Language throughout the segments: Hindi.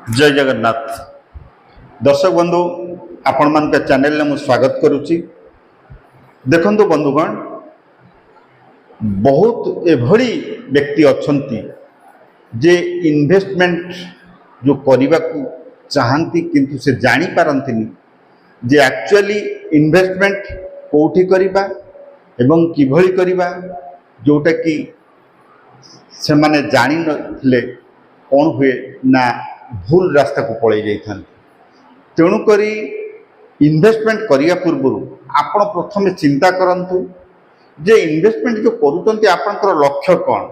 जय जगन्नाथ दर्शक बंधु आपण मान चैनल में स्वागत करुच्ची। देखंतु बंधुगण बहुत एभली व्यक्ति अच्छी जे इन्वेस्टमेंट जो करने को चाहती किंतु से जानी पारंतिनी जे एक्चुअली इन्वेस्टमेंट कोठी करिबा एवं किभली करिबा जोटा कि से माने जानी नथिले कौन हुए ना भूल रास्ता को पड़े जाता। तेणुक इन्वेस्टमेंट करने पूर्व आपण प्रथम चिंता करंतु जे इन्वेस्टमेंट जो करूँ आपणकर लक्ष्य कौन।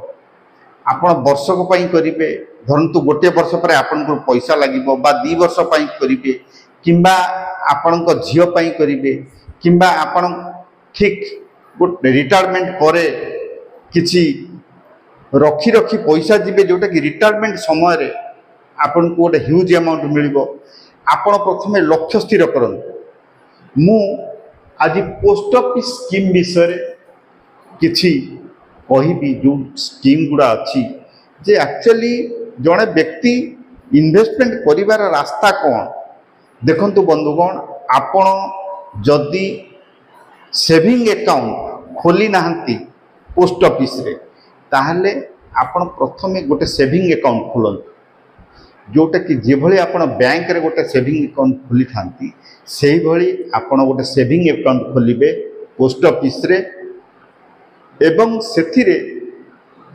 आपण वर्षक करेंगे धरतु गोटे वर्ष पर आपण पैसा लगे बा 2 वर्ष करेंगे किंबा आपण झीपाई करेंगे किंबा आपण ठीक गोटे रिटायरमेंट पर किसी रखी रखी पैसा जीवे जोटा कि रिटायरमेंट समय आपन को गोटे ह्यूज अमाउंट मिल आपण प्रथम लक्ष्य स्थिर करंतु। मु आज पोस्ट ऑफिस स्कीम विषय किछि कहिबी जो स्कीम गुड़ा अच्छी जे एक्चुअली जड़े व्यक्ति इन्वेस्टमेंट करिवार रास्ता कौन। देखंतु बंधुगण आपण जदि सेविंग अकाउंट खोली नाहंती पोस्ट ऑफिस रे ताहले आपण प्रथमे गोटे सेविंग अकाउंट खोलंतु जोटा कि जेभली आपण बैंक रे गोटे सेविंग अकाउंट खोली थांती सेही भली आपण गोटे सेविंग अकाउंट खोलिबे पोस्ट ऑफिस रे एवं सेथिरे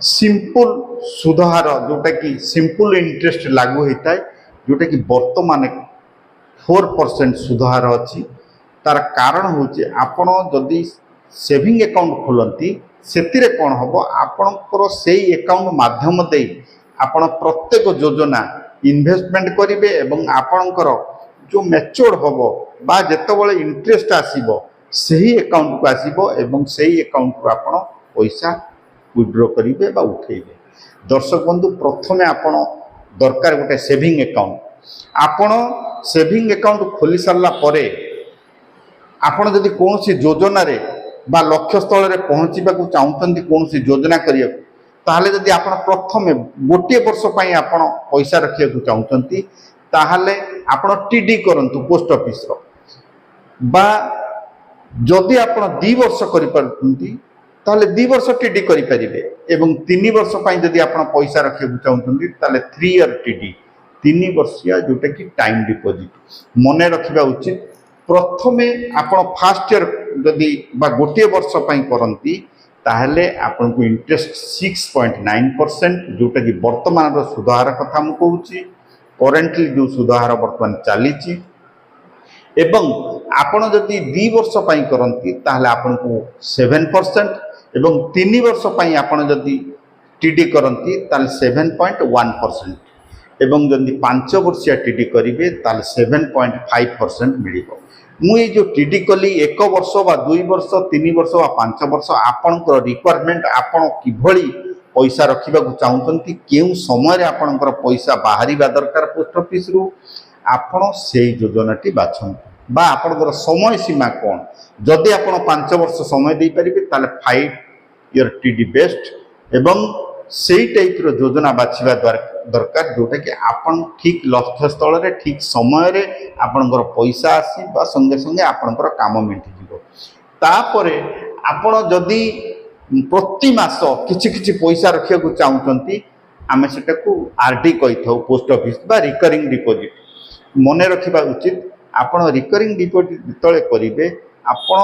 सिंपल सुधार जोटा कि सिंपल इंटरेस्ट लागू होता है जोटा कि वर्तमान 4% सुधार अच्छी। तार कारण होचे आपण जदि सेविंग अकाउंट खोलती सेतिरे कौन हम आपणकर से अकाउंट माध्यम दे आपण प्रत्येक योजना इन्वेस्टमेंट करेंगे एवं आपणकर जो मैच्योर हम बा जेतबेले इंटरेस्ट आसीबो सही अकाउंट को आसीबो एवं सही अकाउंट को आपण पैसा विड्रॉ करेंगे बा उठेबे। दर्शक बंधु प्रथमे आपण दरकार गोटे सेविंग अकाउंट आपण सेविंग अकाउंट खोली सारा परे आपण जदि कोनोसी योजना रे बा लक्ष्य स्थल रे पहुँचवा चाहते कौन योजना करिया ताहले जदि आपण प्रथमे गोटे वर्ष पई आपण पैसा रखिया चाहते ताहले आपण टीडी करंतु पोस्ट ऑफिस रो बा जदि आपण 2 वर्ष करि परथुंती ताहले 2 वर्ष टीडी करि परिबे एवं 3 वर्ष पई जदि आपण पैसा रखिया चाहते ताहले 3 ईयर टीडी 3 वर्षिया जोटा कि टाइम डिपॉजिट मने रखिबा उचित। प्रथमे आपण फर्स्ट ईयर जदि बा गोटे वर्ष पई करंती ताहले आपन को इंटरेस्ट 6.9% जोटा कि वर्तमान रो सुधार कथा मु कहूची करेंटली जो सुधार वर्तमान चलीची एवं आपण जदि 2 वर्ष पई करंती ताहले आपन को 7% एवं 3 वर्ष पई आपण जदि टीडी करंती ताहले 7.1% एवं जदि 5 वर्षिया टीडी करिवे ताहले 7.5% मिलिबो। मुझे जो टीडी कली 1 वर्ष बा 2 वर्ष 3 वर्ष बा 5 वर्ष आपणकर रिक्वायरमेंट आपण किभली पैसा रखिबा चाहते केउ समय आपणकर पैसा बाहरी दरकार पोस्ट ऑफिस रु आपण से योजनाटी बाछन बा आपणकर समय सीमा कौन। जदि आपण 5 वर्ष समय दे परिबे ताले 5 ईयर टीडी बेस्ट एवं सेही टाइप रो योजना बाछिबा दरकार जोटा कि आपण ठीक लक्ष्य स्थल रे ठीक समय रे आपणकर पैसा आसी बा संगे संगे आपणकर काम मिंटी जिवो। तापरे आपण जदि प्रति मास किछि किछि पैसा रखिया को चाहउचंती आमे सेटा को आरडी कहि थाउ पोस्ट ऑफिस बा रिकरिंग डिपॉजिट मने रखिबा उचित। आपण रिकरिंग डिपॉजिट तळे करिवे आपण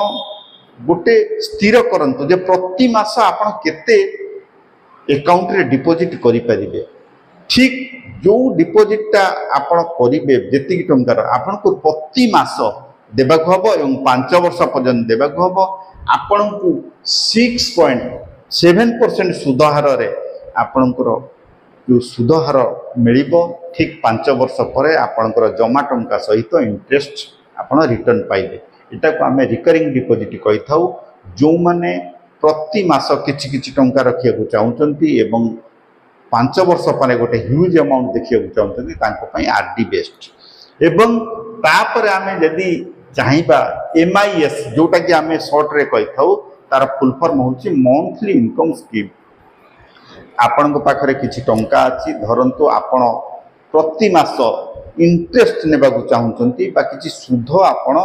गोटे स्थिर करंतु जे प्रति मास आपण केते अकाउंट रे डिपॉजिट करि परिबे ठीक जो डिपॉजिटा आपण करिबे जेतिक टंकार आपण को प्रति मास देबाक हबो एवं 5 वर्ष पर्यंत देबाक हबो। आपण को 6.7% सुधार रे आपणकर जो सुधार मिलिबो ठीक 5 वर्ष परे आपणकर जमा टंका सहित इंटरेस्ट आपण रिटर्न पाइबे। एटा को आमे रिकरिंग डिपॉजिट कहि थाउ जो माने प्रति मास किछि किछि टंका रखिया को चाहउचंती एवं 5 वर्ष पर गोटे ह्यूज अमाउंट देखिए चाहते तांको आरडी बेस्ट एवं तापर आमे यदि चाहिबा एमआईएस जोटा कि आमे शॉर्ट रे कहि थाउ तार फुल फॉर्म होची मंथली इनकम स्कीम। आपण पाखरे किछि टंका अछि धरंतु आपण प्रति मास इंटरेस्ट नेबाकु चाहूँगी बा किसी सुध आपण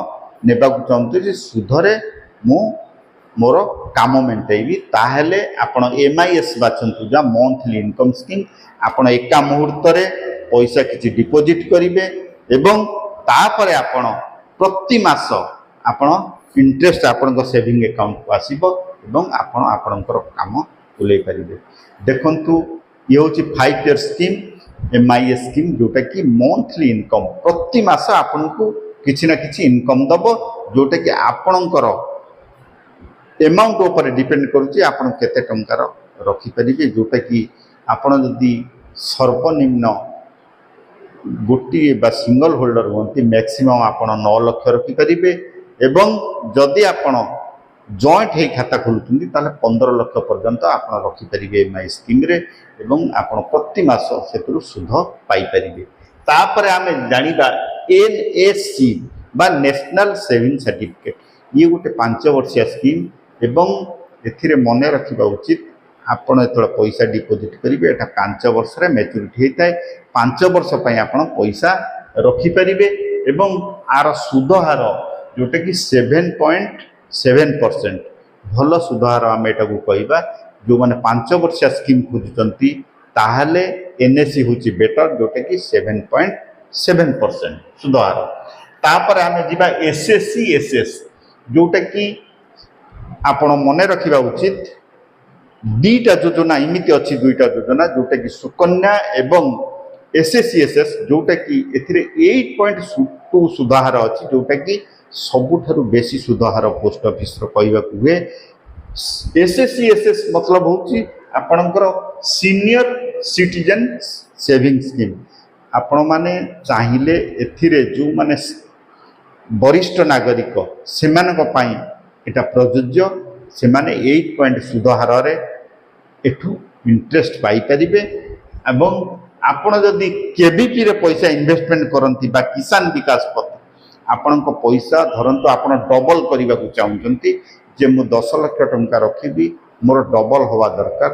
नेबाकु चाहूँगी जे सुधरे मु मोर काम मेंटेबी ताहेले आपण एमआईएस बाछंतु जा मंथली इनकम स्कीम आपण एका मुहूर्त रे पैसा किसी डिपोजिट करिवे एवं तापरे आपण प्रति मास आपण इंटरेस्ट आपण सेविंग अकाउंट को आसीबो एवं आपण आपणकर काम तुलै परिबे। देखंतु ये होची 5 ईयर स्कीम एमआईएस स्कीम जोटा कि मंथली इनकम प्रति मास आपण को किछि ना किछि इनकम दबो जोटा कि आपणकर एमाउंट ऊपर डिपेंड करुच्ची आपण केते टंकार रखी परिबे जोटा कि आपण जदि सर्वनिम्न गोटी बा सिंगल होल्डर होती मैक्सिमम आपण 9 लाख रखी परिबे एवं जदि आपण जॉइंट हे खाता खोलुछंती ताले 15 लाख पर्यंत आपण रखी परिबे एमआई स्कीम रे एवं आपण प्रति मास सेतु सुध पाई परिबे। तापर आमे जानिबा एनएससी बा नेशनल सेविंग सर्टिफिकेट ये गोटे 5 वर्षिया स्कीम एवं एथिरे मने रखिबा उचित आपण एतळ पैसा डिपोजिट करिवे एटा 5 वर्ष रे मैच्योरिटी हेताय 5 वर्ष पय आपण पैसा रखि परिबे एवं आर सुध हार जोटा कि 7.7% भल सुध हार आम एटा को कहबा जो माने 5 वर्षिया स्कीम खोजुचंती ताहाले एनएससी होची बेटर जोटा कि 7.7% सुध हार। तापर आमे जिबा एसएससी एसएस जोटा कि आपण मने रखिबा उचित दीटा योजना इमिति अच्छी दुईटा योजना जोटा कि सुकन्या एवं एसएससीएसएस जोटा कि एथिरे 8.2 सुधार अच्छी जोटा कि सबुठारु बेसी सुधार पोस्ट ऑफिस रो कहबा हुए। एसएससीएसएस मतलब होची आपणकर सीनियर सिटीजन सेविंग स्कीम आपण माने चाहिले एथिरे जो माने वरिष्ठ नागरिक सेमानक पई एटा प्रযোज्य से माने 8 सुधार रे एठू इंटरेस्ट पाई परिबे एवं आपण जदि केबीपी रे पैसा इन्वेस्टमेंट करंती बा किसान विकास पत्र आपण को पैसा धरंतु आपण डबल करबा को चाहउचंती जे मु 10 लाख टंका रखिबी मोर डबल होवा दरकार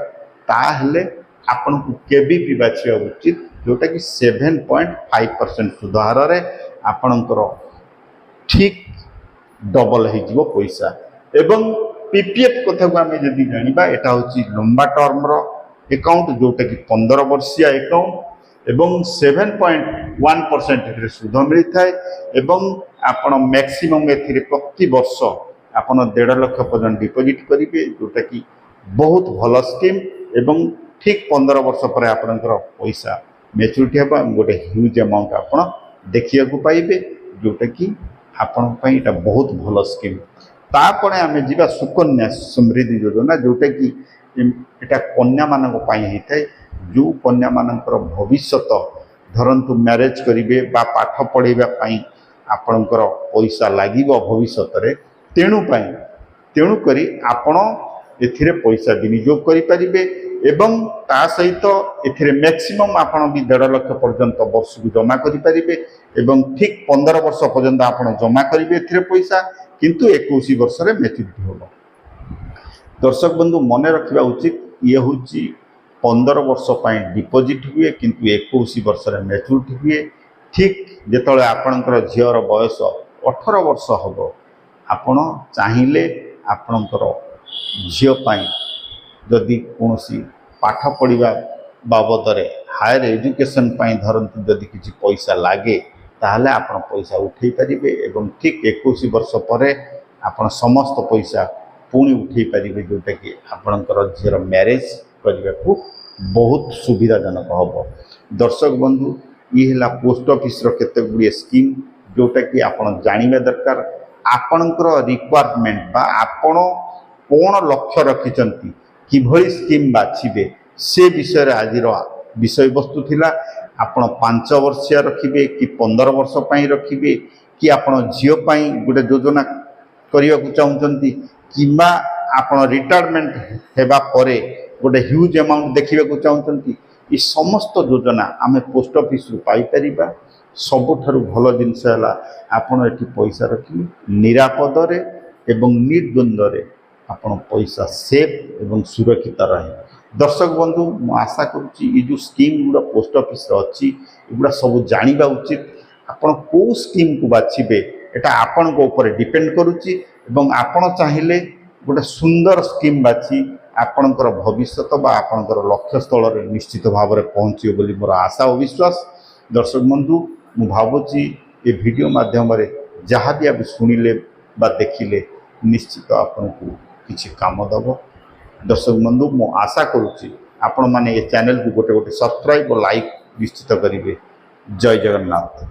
ताहले आपण को केबीपी बाछिया उचित जोटा कि 7.5% सुधार रे आपणकर ठीक डबल हो जीवो पैसा एवं पीपीएफ कथा को आम जदि जानिबा एटा होची लंबा टर्म रो अकाउंट जोटा कि 15 वर्षिया अकाउंट एवं 7.1% रे सुध मिलता है एवं आपण मैक्सिमम एथिरे प्रति वर्ष आपण 1.5 लाख पर्यंत डिपोजिट करिवे जोटा कि बहुत भल स्कीम एवं ठीक 15 वर्ष पर आपनकर पैसा मैच्योरिटी हेबा गोटे ह्यूज अमाउंट आपण देखिया को पाइबे जोटा कि आपण पई एटा बहुत भल स्कीम। तापणे आमे जिबा सुकन्या समृद्धि योजना जोटा कि एटा कन्या मानक पई हेतै जो कन्या मानकर भविष्य धरंतु मैरिज करिवे बा पाठ पढ़ेबा पई आपणकर पैसा लागिबो भविष्य रे तेणु करी आपण एथिरे पैसा विनियोग करि परिबे एवं ता सहित एथिरे मैक्सिमम आपण भी 1.5 लाख पर्यंत वर्ष को जमा करि परिबे एवं ठीक 15 वर्ष पर्यंत आपण जमा करिवे एथिरे पैसा किंतु 21 वर्ष रे मैच्योरिटी होबो। दर्शक बंधु मने रखिबा उचित ये होची 15 वर्ष पई डिपोजिट हुए किंतु 21 वर्ष रे मैच्योरिटी हुए। ठीक जेतळे आपणकर झियर बयस 18 वर्ष होबो आपण चाहिले आपणकर झियो पई जदि कोनोसी पाठ पढ़िबा बाबद रे हायर एजुकेशन पई धरंतु जदि किछि पैसा लागे ताहले आपण पैसा उठै परिबे एवं ठीक 21 वर्ष परे आपण समस्त पैसा पुणी उठै परिबे जोटा कि आपणकर झियर मैरिज करिबा को बहुत सुविधाजनक होबो। दर्शक बंधु ये हला पोस्ट ऑफिस रो केते गुडी स्कीम जोटा कि आपण जानिबा दरकार आपणकर रिक्वायरमेंट बा आपण कोन लक्ष्य रखिचंती किभली स्कीम बाछिबे से विषय रे आज विषय वस्तु थिला। आपण 5 वर्षिया रखिबे कि 15 वर्ष पई रखिबे कि आपण झियो पई गोटे योजना करिया को चाहउचंती किबा आपण रिटायरमेंट हेबा परे गोटे ह्यूज अमाउंट देखिबा को चाहउचंती ई समस्त योजना आमे पोस्ट ऑफिस रु पाई परिबा। सबुठारु भल जिनस हला आपण एठी पैसा रखि निरापद रे एवं निर्द्वंद्व रे आपण पैसा सेफ एवं सुरक्षित रहे। दर्शक बंधु मु आशा करुच्ची ये जो स्कीम गुड़ा पोस्ट ऑफिस अच्छी एगुड़ा सब जाना उचित आपण कौ स्कीम को बाछिबे एटा आपण को ऊपर डिपेंड करुच्ची एवं आपण चाहिए गोटे सुंदर स्कीम बाछी आपणकर भविष्य बा आपणकर लक्ष्य स्थल निश्चित भाव में पहुँचे बोली मोर आशा और विश्वास। दर्शक बंधु मु भावुची ये वीडियो माध्यम जहाँ भी आप शुणिले बा देखिले निश्चित आपन को किसी काम दब। दर्शक बंधु मु आशा करुच्ची आपण माने ये चैनल को गोटे गोटे सब्सक्राइब और लाइक निश्चित करेंगे। जय जगन्नाथ।